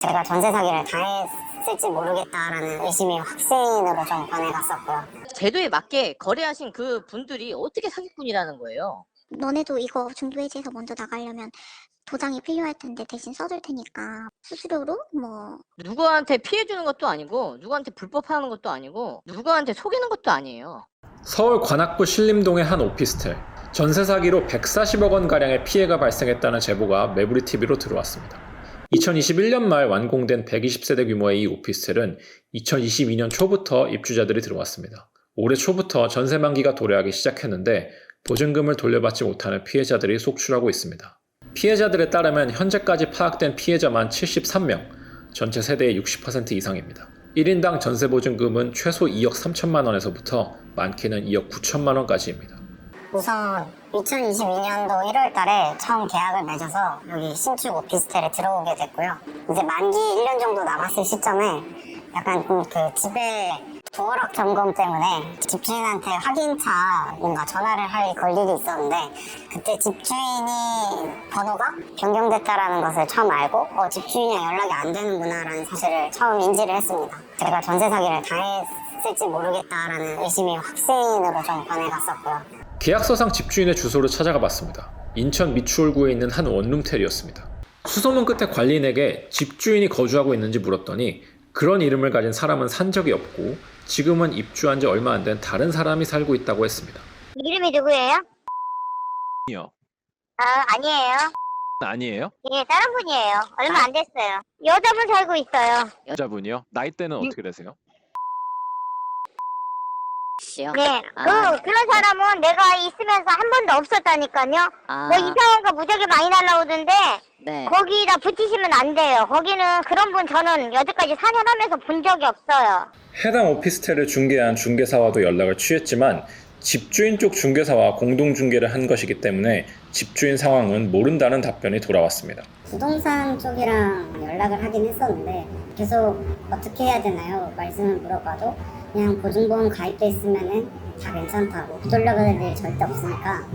제가 전세 사기를 당했을지 모르겠다라는 의심이 확신으로 좀 변해갔었고요. 제도에 맞게 거래하신 그 분들이 어떻게 사기꾼이라는 거예요? 너네도 이거 중도해지에서 먼저 나가려면 도장이 필요할 텐데 대신 써줄 테니까 수수료로 뭐 누구한테 피해 주는 것도 아니고 누구한테 불법하는 것도 아니고 누구한테 속이는 것도 아니에요. 서울 관악구 신림동의 한 오피스텔. 전세 사기로 140억 원가량의 피해가 발생했다는 제보가 매부리TV로 들어왔습니다. 2021년 말 완공된 120세대 규모의 이 오피스텔은 2022년 초부터 입주자들이 들어왔습니다. 올해 초부터 전세 만기가 도래하기 시작했는데 보증금을 돌려받지 못하는 피해자들이 속출하고 있습니다. 피해자들에 따르면 현재까지 파악된 피해자만 73명, 전체 세대의 60% 이상입니다. 1인당 전세 보증금은 최소 2억 3천만 원에서부터 많게는 2억 9천만 원까지입니다. 우선 2022년도 1월 달에 처음 계약을 맺어서 여기 신축 오피스텔에 들어오게 됐고요. 이제 만기 1년 정도 남았을 시점에 약간 그 집에 도어락 점검 때문에 집주인한테 확인차 뭔가 전화를 할 권리가 있었는데 그때 집주인이 번호가 변경됐다라는 것을 처음 알고 집주인이랑 연락이 안 되는구나라는 사실을 처음 인지를 했습니다. 제가 전세 사기를 당했을지 모르겠다라는 의심이 확신으로 좀 변해갔었고요. 계약서상 집주인의 주소를 찾아가 봤습니다. 인천 미추홀구에 있는 한 원룸텔이었습니다. 수소문 끝에 관리인에게 집주인이 거주하고 있는지 물었더니 그런 이름을 가진 사람은 산 적이 없고 지금은 입주한 지 얼마 안 된 다른 사람이 살고 있다고 했습니다. 이름이 누구예요? 이요. 아니에요. 아니에요? 예, 다른 분이에요. 얼마 안 됐어요. 여자분 살고 있어요. 여자분이요? 나이대는 어떻게 되세요? 씨요? 네, 아. 그런 사람은 내가 있으면서 한 번도 없었다니까요. 아. 뭐 이상한 거 무지하게 많이 날라오던데 네. 거기다 붙이시면 안 돼요. 거기는 그런 분 저는 여태까지 4년 하면서 본 적이 없어요. 해당 오피스텔을 중개한 중개사와도 연락을 취했지만 집주인 쪽 중개사와 공동 중개를 한 것이기 때문에 집주인 상황은 모른다는 답변이 돌아왔습니다. 부동산 쪽이랑 연락을 하긴 했었는데 계속 어떻게 해야 되나요? 말씀을 물어봐도 그냥 보증보험 가입돼 있으면은 다 괜찮다고 돌려받을 일 절대 없으니까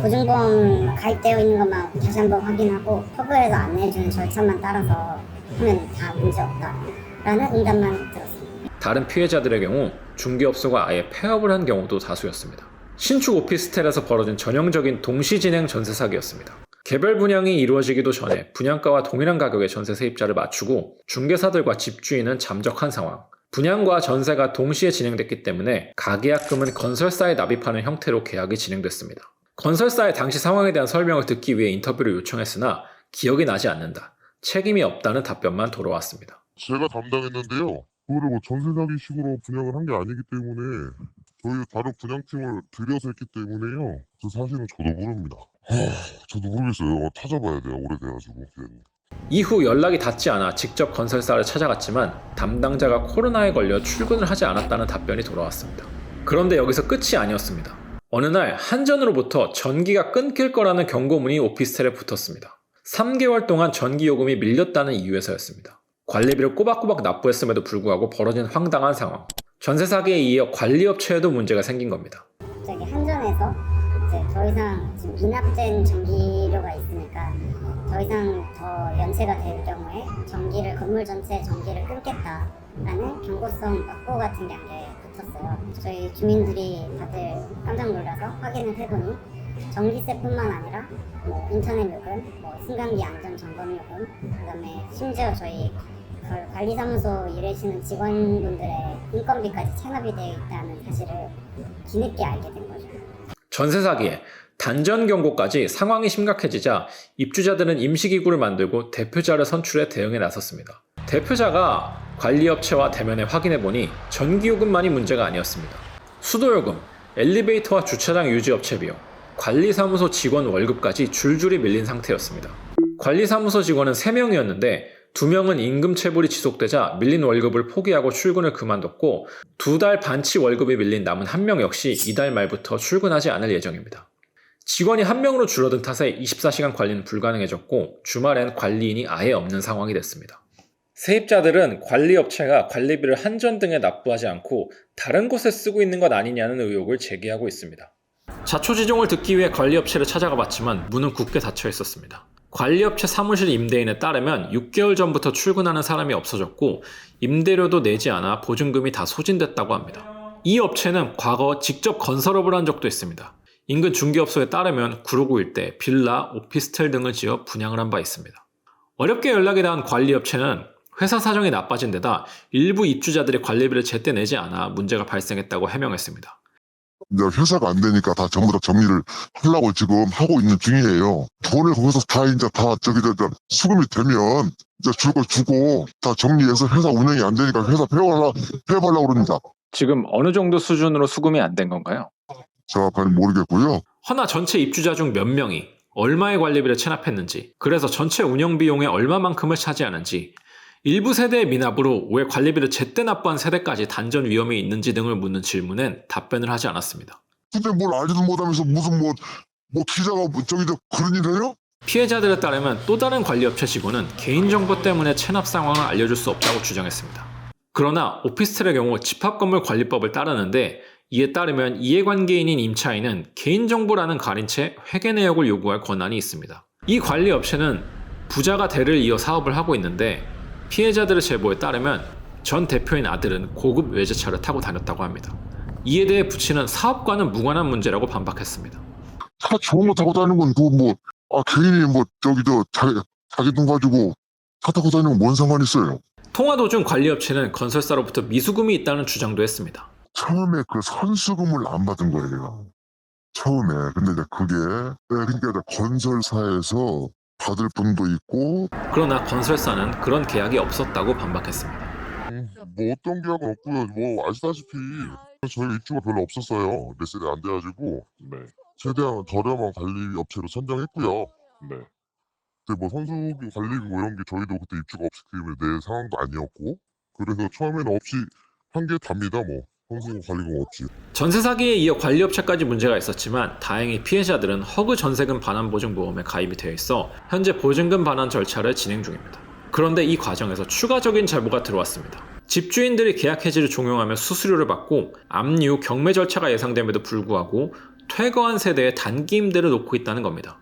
보증보험 가입되어 있는 것만 다시 한번 확인하고 허브에서 안내해주는 절차만 따라서 하면 다 문제없다라는 응답만 들었습니다. 다른 피해자들의 경우 중개업소가 아예 폐업을 한 경우도 다수였습니다. 신축 오피스텔에서 벌어진 전형적인 동시진행 전세 사기였습니다. 개별 분양이 이루어지기도 전에 분양가와 동일한 가격의 전세 세입자를 맞추고 중개사들과 집주인은 잠적한 상황. 분양과 전세가 동시에 진행됐기 때문에 가계약금은 건설사에 납입하는 형태로 계약이 진행됐습니다. 건설사의 당시 상황에 대한 설명을 듣기 위해 인터뷰를 요청했으나 기억이 나지 않는다. 책임이 없다는 답변만 돌아왔습니다. 제가 담당했는데요. 그거를 뭐 전세 사기식으로 분양을 한 게 아니기 때문에 저희 다른 분양팀을 들여서 했기 때문에요. 그 사실은 저도 모릅니다. 저도 모르겠어요. 찾아봐야 돼요. 오래돼가지고. 이후 연락이 닿지 않아 직접 건설사를 찾아갔지만 담당자가 코로나에 걸려 출근을 하지 않았다는 답변이 돌아왔습니다. 그런데 여기서 끝이 아니었습니다. 어느 날 한전으로부터 전기가 끊길 거라는 경고문이 오피스텔에 붙었습니다. 3개월 동안 전기요금이 밀렸다는 이유에서였습니다. 관리비를 꼬박꼬박 납부했음에도 불구하고 벌어진 황당한 상황. 전세 사기에 이어 관리업체에도 문제가 생긴 겁니다. 저기 한전에서 이제 더 이상 지금 미납된 전기료가 있으니까 더 이상 더 연체가 될 경우에 건물 전체 전기를 끊겠다라는 경고성 막고 같은 게 붙었어요. 저희 주민들이 다들 깜짝 놀라서 확인을 해보니 전기세뿐만 아니라 뭐 인터넷 요금, 뭐 승강기 안전 점검 요금, 그다음에 심지어 저희 관리사무소 일하시는 직원분들의 인건비까지 체납이 되어 있다는 사실을 뒤늦게 알게 된 거죠. 전세 사기에 단전 경고까지 상황이 심각해지자 입주자들은 임시기구를 만들고 대표자를 선출해 대응에 나섰습니다. 대표자가 관리업체와 대면에 확인해보니 전기요금만이 문제가 아니었습니다. 수도요금, 엘리베이터와 주차장 유지업체 비용, 관리사무소 직원 월급까지 줄줄이 밀린 상태였습니다. 관리사무소 직원은 3명이었는데 2명은 임금 체불이 지속되자 밀린 월급을 포기하고 출근을 그만뒀고 2달 반치 월급이 밀린 남은 1명 역시 이달 말부터 출근하지 않을 예정입니다. 직원이 1명으로 줄어든 탓에 24시간 관리는 불가능해졌고 주말엔 관리인이 아예 없는 상황이 됐습니다. 세입자들은 관리업체가 관리비를 한전 등에 납부하지 않고 다른 곳에 쓰고 있는 것 아니냐는 의혹을 제기하고 있습니다. 자초지종을 듣기 위해 관리업체를 찾아가 봤지만 문은 굳게 닫혀 있었습니다. 관리업체 사무실 임대인에 따르면 6개월 전부터 출근하는 사람이 없어졌고 임대료도 내지 않아 보증금이 다 소진됐다고 합니다. 이 업체는 과거 직접 건설업을 한 적도 있습니다. 인근 중개업소에 따르면 구로구 일대 빌라, 오피스텔 등을 지어 분양을 한 바 있습니다. 어렵게 연락이 닿은 관리업체는 회사 사정이 나빠진 데다 일부 입주자들이 관리비를 제때 내지 않아 문제가 발생했다고 해명했습니다. 이제 회사가 안 되니까 다 전부 다 정리를 하려고 지금 하고 있는 중이에요. 돈을 거기서 다 이제 다 수금이 되면 이제 줄 걸 주고 다 정리해서 회사 운영이 안 되니까 회사 폐업하려고 그럽니다. 지금 어느 정도 수준으로 수금이 안 된 건가요? 정확하게 모르겠고요. 허나 전체 입주자 중 몇 명이 얼마의 관리비를 체납했는지, 그래서 전체 운영 비용의 얼마만큼을 차지하는지, 일부 세대의 미납으로 왜 관리비를 제때 납부한 세대까지 단전 위험이 있는지 등을 묻는 질문엔 답변을 하지 않았습니다. 근데 뭘 알지도 못하면서 무슨 뭐 기자가 그런 일 해요? 피해자들에 따르면 또 다른 관리업체 직원은 개인정보 때문에 체납 상황을 알려줄 수 없다고 주장했습니다. 그러나 오피스텔의 경우 집합건물관리법을 따르는데 이에 따르면 이해관계인인 임차인은 개인정보라는 가린 채 회계 내역을 요구할 권한이 있습니다. 이 관리업체는 부자가 대를 이어 사업을 하고 있는데 피해자들의 제보에 따르면 전 대표인 아들은 고급 외제차를 타고 다녔다고 합니다. 이에 대해 부친은 사업과는 무관한 문제라고 반박했습니다. 차 좋은 거 타고 다니는 건 개인이 자기 돈 가지고 차 타고 다니는 건 뭔 상관 있어요? 통화 도중 관리업체는 건설사로부터 미수금이 있다는 주장도 했습니다. 처음에 그 선수금을 안 받은 거예요. 처음에. 근데 이제 그러니까 이제 건설사에서 받을 분도 있고. 그러나 건설사는 그런 계약이 없었다고 반박했습니다. 어떤 계약은 없고요. 아시다시피 저희 입주가 별로 없었어요. 몇 세대 안 돼가지고. 최대한 저렴한 관리 업체로 선정했고요. 근데 선수금 관리비 이런 게 저희도 그때 입주가 없기 때문에 내 상황도 아니었고. 그래서 처음에는 없이 한 게 답니다. 선수금 관리금 없이. 전세 사기에 이어 관리업체까지 문제가 있었지만 다행히 피해자들은 허그 전세금 반환 보증보험에 가입이 되어 있어 현재 보증금 반환 절차를 진행 중입니다. 그런데 이 과정에서 추가적인 제보가 들어왔습니다. 집주인들이 계약 해지를 종용하며 수수료를 받고 압류, 경매 절차가 예상됨에도 불구하고 퇴거한 세대에 단기 임대를 놓고 있다는 겁니다.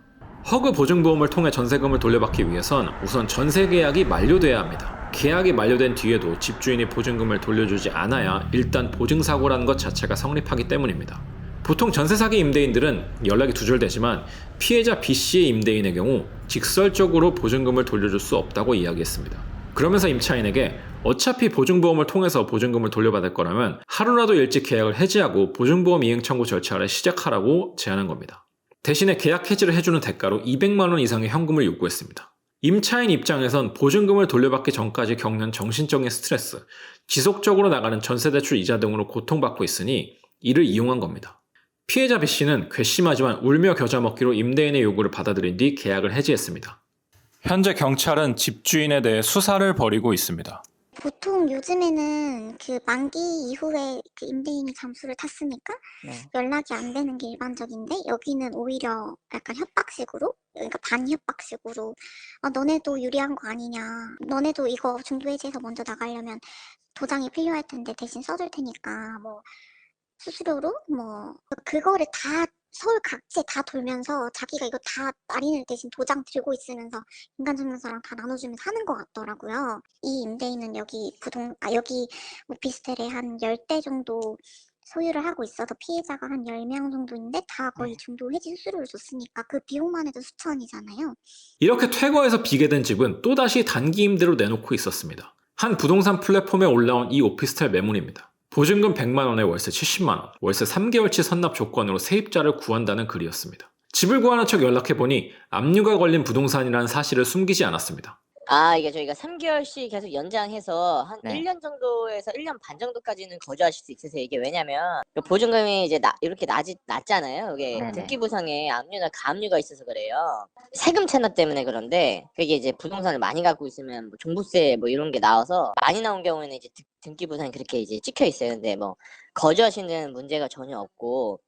허그 보증보험을 통해 전세금을 돌려받기 위해선 우선 전세 계약이 만료돼야 합니다. 계약이 만료된 뒤에도 집주인이 보증금을 돌려주지 않아야 일단 보증사고라는 것 자체가 성립하기 때문입니다. 보통 전세 사기 임대인들은 연락이 두절되지만 피해자 B씨의 임대인의 경우 직설적으로 보증금을 돌려줄 수 없다고 이야기했습니다. 그러면서 임차인에게 어차피 보증보험을 통해서 보증금을 돌려받을 거라면 하루라도 일찍 계약을 해지하고 보증보험 이행 청구 절차를 시작하라고 제안한 겁니다. 대신에 계약 해지를 해주는 대가로 200만 원 이상의 현금을 요구했습니다. 임차인 입장에선 보증금을 돌려받기 전까지 겪는 정신적인 스트레스, 지속적으로 나가는 전세대출 이자 등으로 고통받고 있으니 이를 이용한 겁니다. 피해자 B씨는 괘씸하지만 울며 겨자 먹기로 임대인의 요구를 받아들인 뒤 계약을 해지했습니다. 현재 경찰은 집주인에 대해 수사를 벌이고 있습니다. 보통 요즘에는 그 만기 이후에 그 임대인이 잠수를 탔으니까 연락이 안 되는 게 일반적인데 여기는 오히려 약간 협박식으로, 그러니까 반협박식으로 너네도 유리한 거 아니냐, 너네도 이거 중도 해지해서 먼저 나가려면 도장이 필요할 텐데 대신 써줄 테니까 수수료로 그거를 다 서울 각지에 다 돌면서 자기가 이거 다 날인을 대신 도장 들고 있으면서 인간증명서랑 다 나눠주면서 하는 것 같더라고요. 이 임대인은 여기 여기 오피스텔에 한 10대 정도 소유를 하고 있어서 피해자가 한 10명 정도인데 다 거의 중도 해지 수수료를 줬으니까 그 비용만 해도 수천이잖아요. 이렇게 퇴거해서 비게 된 집은 또다시 단기 임대로 내놓고 있었습니다. 한 부동산 플랫폼에 올라온 이 오피스텔 매물입니다. 보증금 100만 원에 월세 70만 원, 월세 3개월치 선납 조건으로 세입자를 구한다는 글이었습니다. 집을 구하는 척 연락해보니 압류가 걸린 부동산이라는 사실을 숨기지 않았습니다. 이게 저희가 3개월씩 계속 연장해서 한 1년 정도에서 1년 반 정도까지는 거주하실 수 있으세요. 이게 왜냐면 보증금이 이제 이렇게 낮잖아요. 이게 등기부상에 압류나 가압류가 있어서 그래요. 세금 체납 때문에 그런데 그게 이제 부동산을 많이 갖고 있으면 종부세 이런 게 나와서 많이 나온 경우에는 이제 등기부상이 그렇게 이제 찍혀 있어요. 근데 거주하시는 데는 문제가 전혀 없고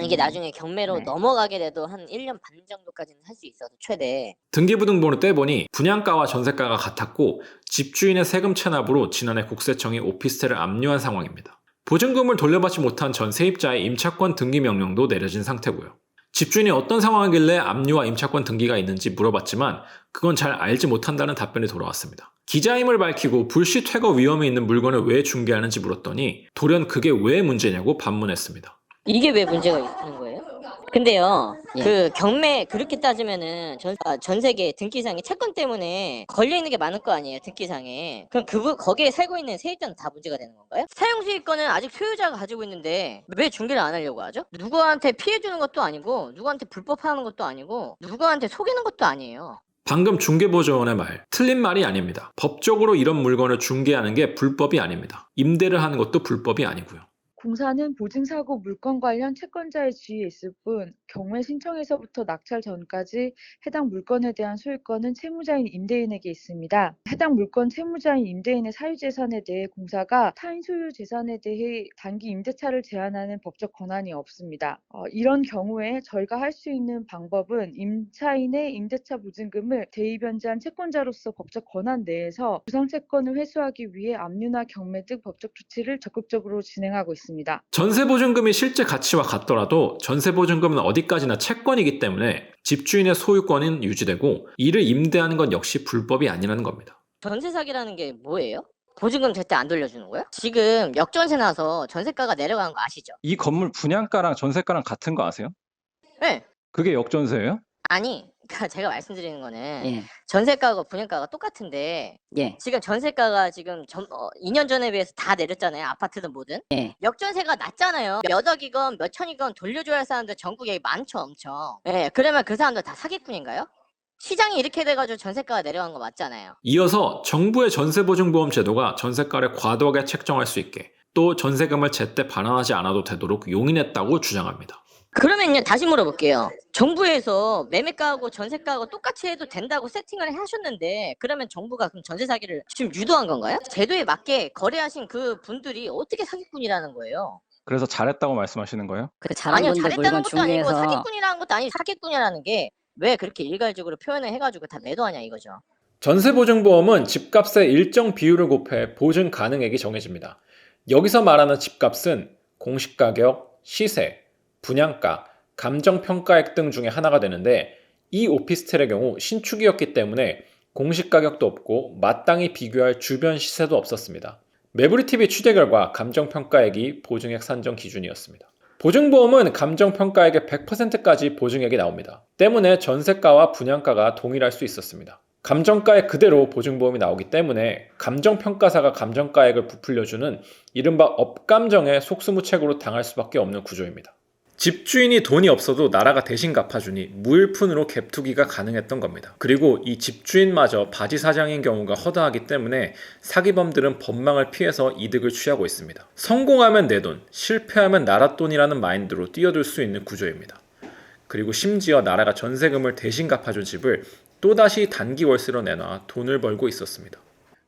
이게 나중에 경매로 넘어가게 돼도 한 1년 반 정도까지는 할 수 있어서 최대. 등기부등본을 떼보니 분양가와 전세가가 같았고 집주인의 세금 체납으로 지난해 국세청이 오피스텔을 압류한 상황입니다. 보증금을 돌려받지 못한 전 세입자의 임차권 등기 명령도 내려진 상태고요. 집주인이 어떤 상황이길래 압류와 임차권 등기가 있는지 물어봤지만 그건 잘 알지 못한다는 답변이 돌아왔습니다. 기자임을 밝히고 불시 퇴거 위험이 있는 물건을 왜 중개하는지 물었더니 돌연 그게 왜 문제냐고 반문했습니다. 이게 왜 문제가 있는 거예요? 근데요, 그 경매 그렇게 따지면은 전 세계 등기상에 채권 때문에 걸려 있는 게 많을 거 아니에요, 등기상에. 그럼 거기에 살고 있는 세입자는 다 문제가 되는 건가요? 사용수익권은 아직 소유자가 가지고 있는데 왜 중개를 안 하려고 하죠? 누구한테 피해 주는 것도 아니고, 누구한테 불법하는 것도 아니고, 누구한테 속이는 것도 아니에요. 방금 중개보조원의 말, 틀린 말이 아닙니다. 법적으로 이런 물건을 중개하는 게 불법이 아닙니다. 임대를 하는 것도 불법이 아니고요. 공사는 보증사고 물건 관련 채권자의 지위에 있을 뿐 경매 신청에서부터 낙찰 전까지 해당 물건에 대한 소유권은 채무자인 임대인에게 있습니다. 해당 물건 채무자인 임대인의 사유재산에 대해 공사가 타인 소유 재산에 대해 단기 임대차를 제한하는 법적 권한이 없습니다. 이런 경우에 저희가 할 수 있는 방법은 임차인의 임대차 보증금을 대의변제한 채권자로서 법적 권한 내에서 부상채권을 회수하기 위해 압류나 경매 등 법적 조치를 적극적으로 진행하고 있습니다. 전세보증금이 실제 가치와 같더라도 전세보증금은 어디까지나 채권이기 때문에 집주인의 소유권은 유지되고 이를 임대하는 건 역시 불법이 아니라는 겁니다. 전세 사기라는 게 뭐예요? 보증금 절대 안 돌려주는 거예요? 지금 역전세 나서 전세가가 내려간 거 아시죠? 이 건물 분양가랑 전세가랑 같은 거 아세요? 네. 그게 역전세예요? 아니, 그러니까 제가 말씀드리는 거는 전세가하고 분양가가 똑같은데 지금 전세가가 지금 2년 전에 비해서 다 내렸잖아요. 아파트든 뭐든. 역전세가 낮잖아요. 몇 억이건 몇 천이건 돌려줘야 할 사람들 전국에 많죠, 엄청. 그러면 그 사람들 다 사기꾼인가요? 시장이 이렇게 돼가지고 전세가가 내려간 거 맞잖아요. 이어서 정부의 전세보증보험 제도가 전세가를 과도하게 책정할 수 있게 또 전세금을 제때 반환하지 않아도 되도록 용인했다고 주장합니다. 그러면요, 다시 물어볼게요. 정부에서 매매가하고 전세가하고 똑같이 해도 된다고 세팅을 하셨는데 그러면 정부가 그럼 전세 사기를 지금 유도한 건가요? 제도에 맞게 거래하신 그 분들이 어떻게 사기꾼이라는 거예요? 그래서 잘했다고 말씀하시는 거예요? 아니요, 잘했다는 것도 아니고 사기꾼이라는 것도 아니고 사기꾼이라는 게 왜 그렇게 일괄적으로 표현을 해가지고 다 매도하냐 이거죠. 전세보증보험은 집값의 일정 비율을 곱해 보증 가능액이 정해집니다. 여기서 말하는 집값은 공시가격, 시세, 분양가, 감정평가액 등 중에 하나가 되는데 이 오피스텔의 경우 신축이었기 때문에 공시가격도 없고 마땅히 비교할 주변 시세도 없었습니다. 매부리TV 취재 결과 감정평가액이 보증액 산정 기준이었습니다. 보증보험은 감정평가액의 100%까지 보증액이 나옵니다. 때문에 전세가와 분양가가 동일할 수 있었습니다. 감정가액 그대로 보증보험이 나오기 때문에 감정평가사가 감정가액을 부풀려주는 이른바 업감정의 속수무책으로 당할 수밖에 없는 구조입니다. 집주인이 돈이 없어도 나라가 대신 갚아주니 무일푼으로 갭투기가 가능했던 겁니다. 그리고 이 집주인마저 바지사장인 경우가 허다하기 때문에 사기범들은 법망을 피해서 이득을 취하고 있습니다. 성공하면 내 돈, 실패하면 나라 돈이라는 마인드로 뛰어들 수 있는 구조입니다. 그리고 심지어 나라가 전세금을 대신 갚아준 집을 또다시 단기 월세로 내놔 돈을 벌고 있었습니다.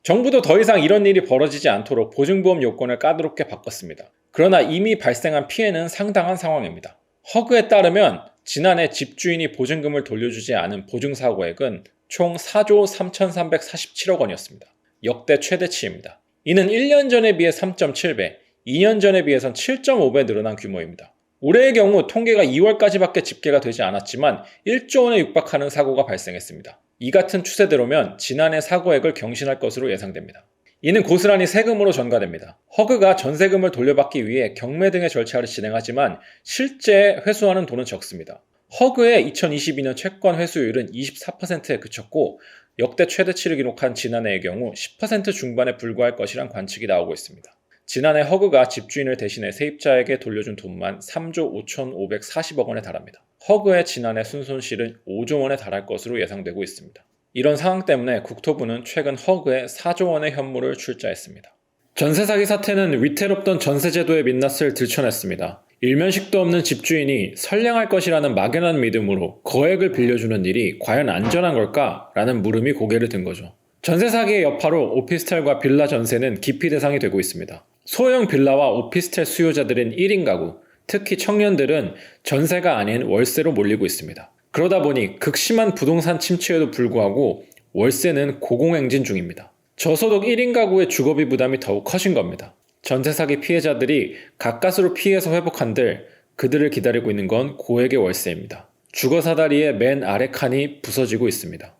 정부도 더 이상 이런 일이 벌어지지 않도록 보증보험 요건을 까다롭게 바꿨습니다. 그러나 이미 발생한 피해는 상당한 상황입니다. 허그에 따르면 지난해 집주인이 보증금을 돌려주지 않은 보증사고액은 총 4조 3,347억 원이었습니다. 역대 최대치입니다. 이는 1년 전에 비해 3.7배, 2년 전에 비해선 7.5배 늘어난 규모입니다. 올해의 경우 통계가 2월까지밖에 집계가 되지 않았지만 1조 원에 육박하는 사고가 발생했습니다. 이 같은 추세대로면 지난해 사고액을 경신할 것으로 예상됩니다. 이는 고스란히 세금으로 전가됩니다. 허그가 전세금을 돌려받기 위해 경매 등의 절차를 진행하지만 실제 회수하는 돈은 적습니다. 허그의 2022년 채권 회수율은 24%에 그쳤고 역대 최대치를 기록한 지난해의 경우 10% 중반에 불과할 것이란 관측이 나오고 있습니다. 지난해 허그가 집주인을 대신해 세입자에게 돌려준 돈만 3조 5,540억 원에 달합니다. 허그의 지난해 순손실은 5조 원에 달할 것으로 예상되고 있습니다. 이런 상황 때문에 국토부는 최근 허그에 4조 원의 현물을 출자했습니다. 전세 사기 사태는 위태롭던 전세제도의 민낯을 들춰냈습니다. 일면식도 없는 집주인이 선량할 것이라는 막연한 믿음으로 거액을 빌려주는 일이 과연 안전한 걸까라는 물음이 고개를 든 거죠. 전세 사기의 여파로 오피스텔과 빌라 전세는 기피 대상이 되고 있습니다. 소형 빌라와 오피스텔 수요자들인 1인 가구, 특히 청년들은 전세가 아닌 월세로 몰리고 있습니다. 그러다 보니 극심한 부동산 침체에도 불구하고 월세는 고공행진 중입니다. 저소득 1인 가구의 주거비 부담이 더욱 커진 겁니다. 전세 사기 피해자들이 가까스로 피해서 회복한들 그들을 기다리고 있는 건 고액의 월세입니다. 주거 사다리의 맨 아래 칸이 부서지고 있습니다.